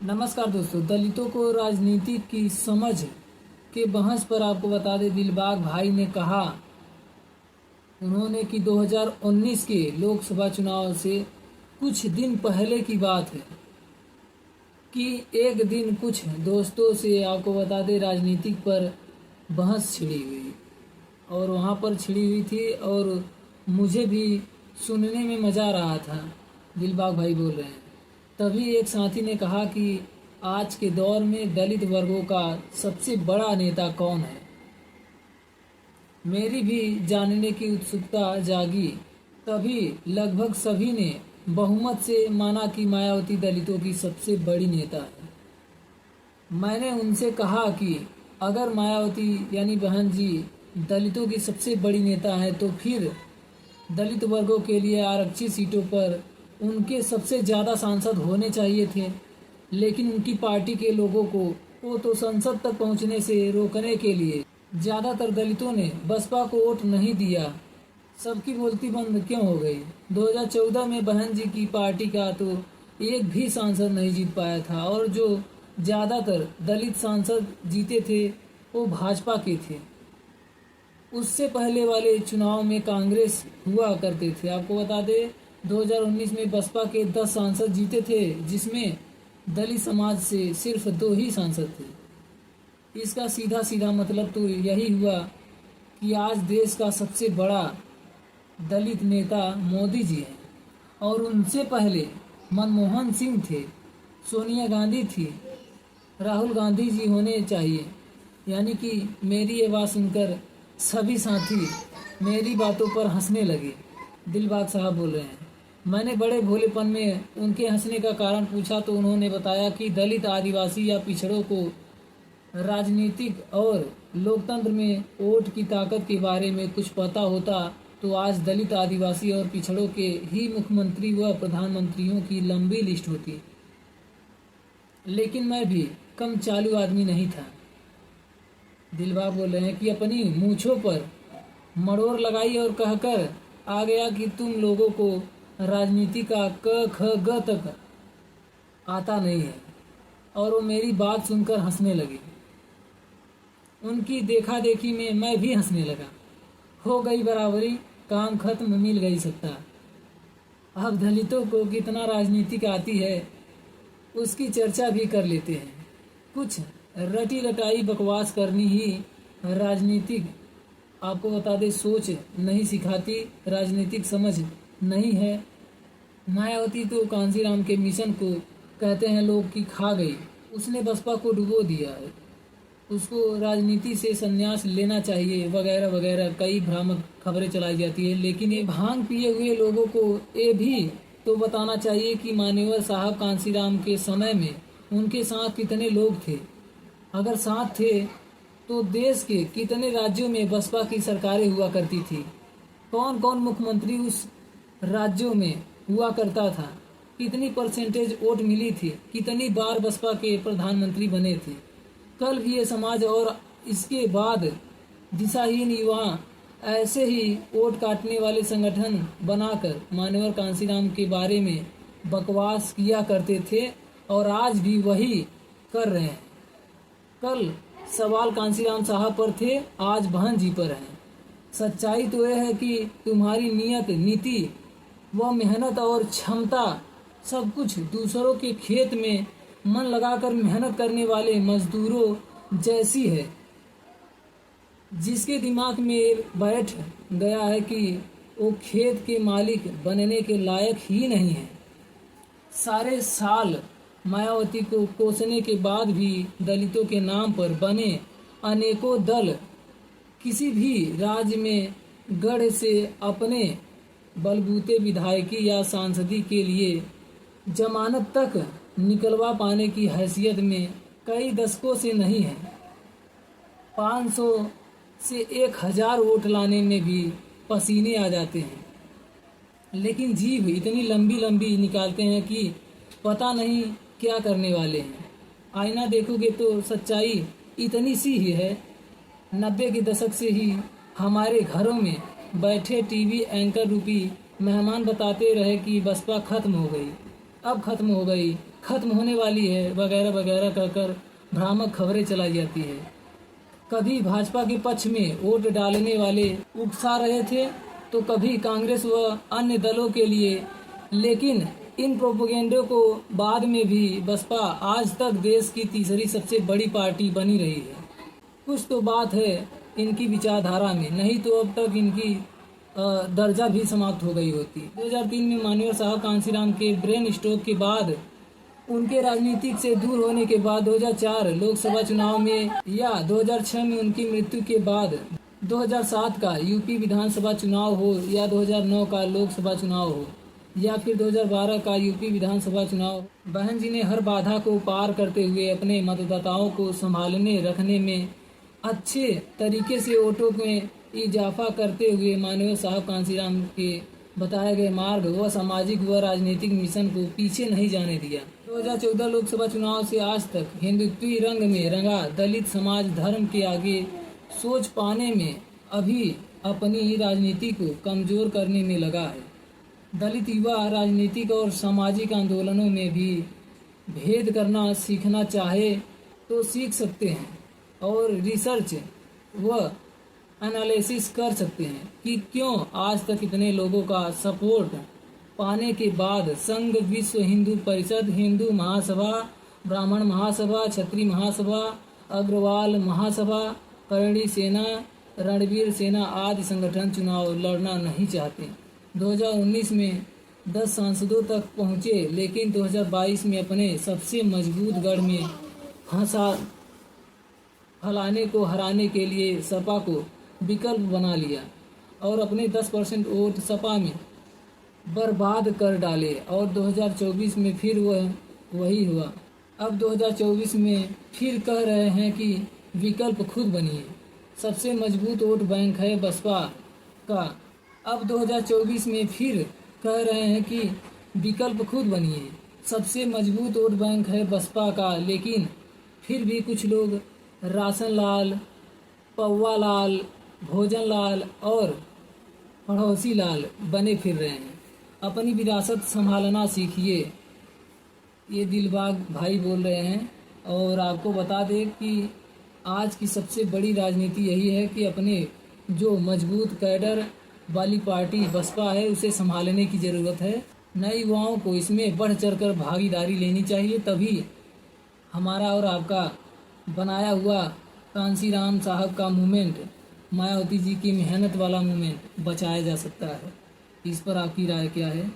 नमस्कार दोस्तों, दलितों को राजनीति की समझ के बहस पर आपको बता दें, दिलबाग भाई ने कहा उन्होंने कि 2019 के लोकसभा चुनाव से कुछ दिन पहले की बात है कि एक दिन कुछ दोस्तों से आपको बता दें राजनीतिक पर बहस छिड़ी हुई और वहाँ पर छिड़ी हुई थी और मुझे भी सुनने में मज़ा आ रहा था। दिलबाग भाई बोल रहे हैं। तभी एक साथी ने कहा कि आज के दौर में दलित वर्गों का सबसे बड़ा नेता कौन है। मेरी भी जानने की उत्सुकता जागी। तभी लगभग सभी ने बहुमत से माना कि मायावती दलितों की सबसे बड़ी नेता है। मैंने उनसे कहा कि अगर मायावती यानी बहन जी दलितों की सबसे बड़ी नेता है तो फिर दलित वर्गों के लिए आरक्षित सीटों पर उनके सबसे ज़्यादा सांसद होने चाहिए थे, लेकिन उनकी पार्टी के लोगों को तो संसद तक पहुंचने से रोकने के लिए ज़्यादातर दलितों ने बसपा को वोट नहीं दिया। सबकी बोलती बंद क्यों हो गई। 2014 में बहन जी की पार्टी का तो एक भी सांसद नहीं जीत पाया था और जो ज़्यादातर दलित सांसद जीते थे वो भाजपा के थे। उससे पहले वाले चुनाव में कांग्रेस हुआ करते थे। आपको बता दें 2019 में बसपा के 10 सांसद जीते थे, जिसमें दलित समाज से सिर्फ 2 ही सांसद थे। इसका सीधा सीधा मतलब तो यही हुआ कि आज देश का सबसे बड़ा दलित नेता मोदी जी हैं और उनसे पहले मनमोहन सिंह थे, सोनिया गांधी थी, राहुल गांधी जी होने चाहिए। यानी कि मेरी ये बात सुनकर सभी साथी मेरी बातों पर हंसने लगे। दिलबाग साहब बोल रहे हैं। मैंने बड़े भोलेपन में उनके हंसने का कारण पूछा तो उन्होंने बताया कि दलित, आदिवासी या पिछड़ों को राजनीतिक और लोकतंत्र में वोट की ताकत के बारे में कुछ पता होता तो आज दलित, आदिवासी और पिछड़ों के ही मुख्यमंत्री व प्रधानमंत्रियों की लंबी लिस्ट होती। लेकिन मैं भी कम चालू आदमी नहीं था। दिलबाग बोल रहे हैं कि अपनी मूंछों पर मरोड़ लगाई और कहकर आ गया कि तुम लोगों को राजनीति का क ख ग तक आता नहीं है। और वो मेरी बात सुनकर हंसने लगी। उनकी देखा देखी में मैं भी हंसने लगा। हो गई बराबरी, काम खत्म, मिल गई सत्ता। अब दलितों को कितना राजनीतिक आती है उसकी चर्चा भी कर लेते हैं। कुछ रटी रटाई बकवास करनी ही राजनीतिक आपको बता दे सोच नहीं सिखाती, राजनीतिक समझ नहीं है। मायावती तो कांसीराम के मिशन को कहते हैं लोग कि खा गई। उसने बसपा को डुबो दिया है, उसको राजनीति से संन्यास लेना चाहिए वगैरह वगैरह कई भ्रामक खबरें चलाई जाती है। लेकिन ये भांग पिए हुए लोगों को ये भी तो बताना चाहिए कि मान्यवर साहब कांसीराम के समय में उनके साथ कितने लोग थे। अगर साथ थे तो देश के कितने राज्यों में बसपा की सरकारें हुआ करती थी, कौन कौन मुख्यमंत्री उस राज्यों में हुआ करता था, कितनी परसेंटेज वोट मिली थी, कितनी बार बसपा के प्रधानमंत्री बने थे। कल भी ये समाज और इसके बाद दिशाहीन युवा ऐसे ही वोट काटने वाले संगठन बनाकर मान्यवर कांसीराम के बारे में बकवास किया करते थे और आज भी वही कर रहे हैं। कल सवाल कांसीराम साहब पर थे, आज बहन जी पर हैं। सच्चाई तो यह है कि तुम्हारी नियत, नीति व मेहनत और क्षमता सब कुछ दूसरों के खेत में मन लगाकर मेहनत करने वाले मजदूरों जैसी है, जिसके दिमाग में बैठ गया है कि वो खेत के मालिक बनने के लायक ही नहीं है। सारे साल मायावती को कोसने के बाद भी दलितों के नाम पर बने अनेकों दल किसी भी राज्य में गढ़ से अपने बलबूते विधायकी या सांसदी के लिए जमानत तक निकलवा पाने की हैसियत में कई दशकों से नहीं है। 500 से 1000 वोट लाने में भी पसीने आ जाते हैं, लेकिन जीभ इतनी लंबी लंबी निकालते हैं कि पता नहीं क्या करने वाले हैं। आईना देखोगे तो सच्चाई इतनी सी ही है। 90 के दशक से ही हमारे घरों में बैठे टीवी एंकर रूपी मेहमान बताते रहे कि बसपा खत्म हो गई, अब खत्म हो गई, खत्म होने वाली है वगैरह वगैरह कहकर भ्रामक खबरें चलाई जाती है। कभी भाजपा के पक्ष में वोट डालने वाले उकसा रहे थे तो कभी कांग्रेस व अन्य दलों के लिए, लेकिन इन प्रोपेगेंडे को बाद में भी बसपा आज तक देश की तीसरी सबसे बड़ी पार्टी बनी रही है। कुछ तो बात है इनकी विचारधारा में, नहीं तो अब तक इनकी दर्जा भी समाप्त हो गई होती। 2003 में माननीय साहब कांशीराम के ब्रेन स्ट्रोक के बाद, उनके राजनीतिक से दूर होने के बाद 2004 लोकसभा चुनाव में या 2006 में उनकी मृत्यु के बाद 2007 का यूपी विधानसभा चुनाव हो या 2009 का लोकसभा चुनाव हो या फिर 2012 का यूपी विधानसभा चुनाव, बहन जी ने हर बाधा को पार करते हुए अपने मतदाताओं को संभालने रखने में अच्छे तरीके से वोटों में इजाफा करते हुए माननीय साहब कांशीराम के बताए गए मार्ग व सामाजिक व राजनीतिक मिशन को पीछे नहीं जाने दिया। 2014 लोकसभा चुनाव से आज तक हिंदुत्वी रंग में रंगा दलित समाज धर्म के आगे सोच पाने में अभी अपनी राजनीति को कमजोर करने में लगा है। दलित युवा राजनीतिक और सामाजिक आंदोलनों में भी भेद करना सीखना चाहे तो सीख सकते हैं और रिसर्च व एनालिसिस कर सकते हैं कि क्यों आज तक इतने लोगों का सपोर्ट पाने के बाद संघ विश्व हिंदू परिषद, हिंदू महासभा, ब्राह्मण महासभा, क्षत्रिय महासभा, अग्रवाल महासभा, करणी सेना, रणवीर सेना आदि संगठन चुनाव लड़ना नहीं चाहते। 2019 में 10 सांसदों तक पहुंचे, लेकिन 2022 में अपने सबसे मजबूत गढ़ में फलाने को हराने के लिए सपा को विकल्प बना लिया और अपने 10% वोट सपा में बर्बाद कर डाले और 2024 में फिर वही हुआ। अब 2024 में फिर कह रहे हैं कि विकल्प खुद बनिए। सबसे मजबूत वोट बैंक है बसपा का। अब 2024 में फिर कह रहे हैं कि विकल्प खुद बनिए। सबसे मजबूत वोट बैंक है बसपा का, लेकिन फिर भी कुछ लोग राशन लाल, पौवा लाल, भोजन लाल और पड़ोसी लाल बने फिर रहे हैं। अपनी विरासत संभालना सीखिए, ये दिलबाग भाई बोल रहे हैं। और आपको बता दें कि आज की सबसे बड़ी राजनीति यही है कि अपने जो मजबूत कैडर वाली पार्टी बसपा है उसे संभालने की ज़रूरत है। नए युवाओं को इसमें बढ़ चढ़कर भागीदारी लेनी चाहिए, तभी हमारा और आपका बनाया हुआ कांशीराम साहब का मूवमेंट, मायावती जी की मेहनत वाला मूवमेंट बचाया जा सकता है। इस पर आपकी राय क्या है?